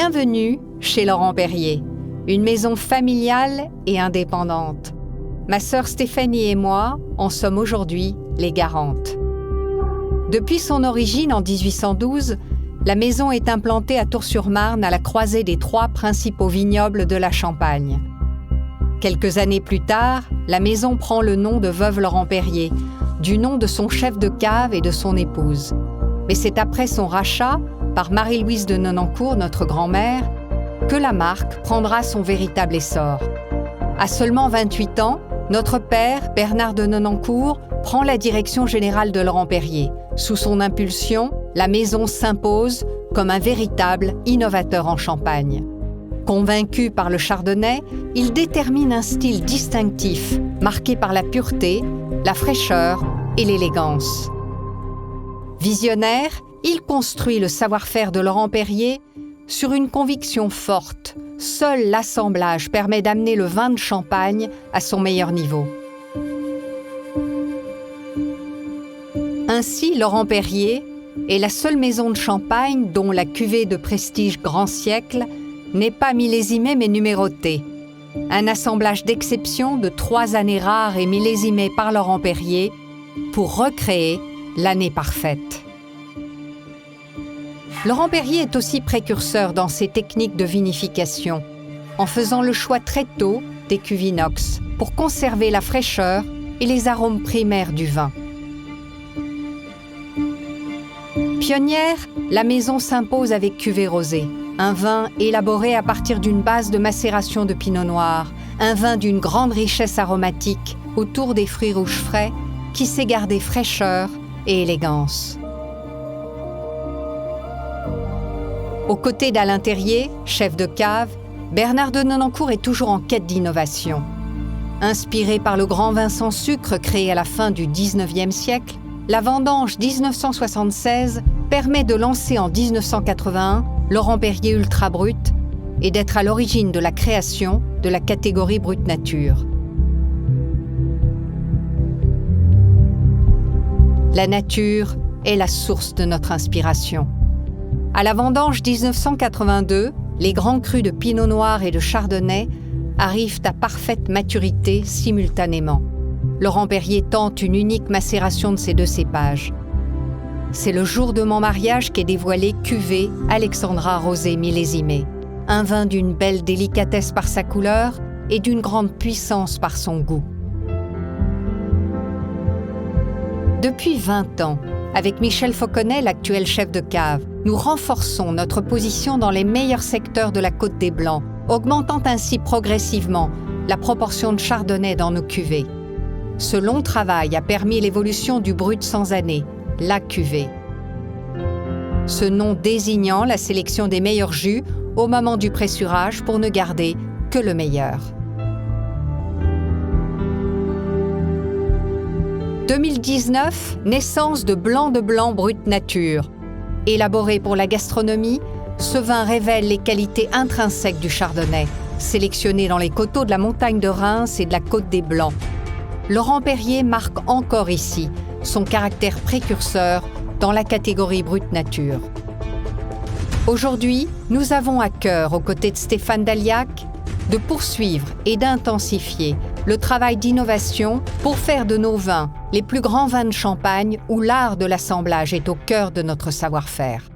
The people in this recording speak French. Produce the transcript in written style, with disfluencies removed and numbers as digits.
Bienvenue chez Laurent Perrier, une maison familiale et indépendante. Ma sœur Stéphanie et moi en sommes aujourd'hui les garantes. Depuis son origine en 1812, la maison est implantée à Tours-sur-Marne à la croisée des 3 principaux vignobles de la Champagne. Quelques années plus tard, la maison prend le nom de Veuve Laurent Perrier, du nom de son chef de cave et de son épouse. Mais c'est après son rachat, par Marie-Louise de Nonancourt, notre grand-mère, que la marque prendra son véritable essor. À seulement 28 ans, notre père, Bernard de Nonancourt, prend la direction générale de Laurent Perrier. Sous son impulsion, la maison s'impose comme un véritable innovateur en Champagne. Convaincu par le chardonnay, il détermine un style distinctif, marqué par la pureté, la fraîcheur et l'élégance. Visionnaire, il construit le savoir-faire de Laurent Perrier sur une conviction forte. Seul l'assemblage permet d'amener le vin de Champagne à son meilleur niveau. Ainsi, Laurent Perrier est la seule maison de Champagne dont la cuvée de prestige Grand Siècle n'est pas millésimée mais numérotée. Un assemblage d'exception de 3 années rares et millésimées par Laurent Perrier pour recréer l'année parfaite. Laurent Perrier est aussi précurseur dans ses techniques de vinification, en faisant le choix très tôt des cuves inox pour conserver la fraîcheur et les arômes primaires du vin. Pionnière, la maison s'impose avec cuvée rosée, un vin élaboré à partir d'une base de macération de pinot noir, un vin d'une grande richesse aromatique autour des fruits rouges frais qui sait garder fraîcheur et élégance. Aux côtés d'Alain Terrier, chef de cave, Bernard de Nonancourt est toujours en quête d'innovation. Inspiré par le grand vin sans sucre créé à la fin du XIXe siècle, la vendange 1976 permet de lancer en 1981 Laurent Perrier Ultra Brut et d'être à l'origine de la création de la catégorie Brut Nature. La nature est la source de notre inspiration. À la vendange 1982, les grands crus de Pinot Noir et de Chardonnay arrivent à parfaite maturité simultanément. Laurent Perrier tente une unique macération de ces 2 cépages. C'est le jour de mon mariage qu'est dévoilé Cuvée Alexandra Rosé millésimée, un vin d'une belle délicatesse par sa couleur et d'une grande puissance par son goût. Depuis 20 ans, avec Michel Fauconnet, l'actuel chef de cave, nous renforçons notre position dans les meilleurs secteurs de la Côte des Blancs, augmentant ainsi progressivement la proportion de chardonnay dans nos cuvées. Ce long travail a permis l'évolution du brut sans année, la cuvée. Ce nom désignant la sélection des meilleurs jus au moment du pressurage pour ne garder que le meilleur. 2019, naissance de Blanc Brut Nature. Élaboré pour la gastronomie, ce vin révèle les qualités intrinsèques du chardonnay, sélectionné dans les coteaux de la montagne de Reims et de la Côte des Blancs. Laurent Perrier marque encore ici son caractère précurseur dans la catégorie Brut Nature. Aujourd'hui, nous avons à cœur, aux côtés de Stéphane Dalliac, de poursuivre et d'intensifier le travail d'innovation pour faire de nos vins les plus grands vins de Champagne où l'art de l'assemblage est au cœur de notre savoir-faire.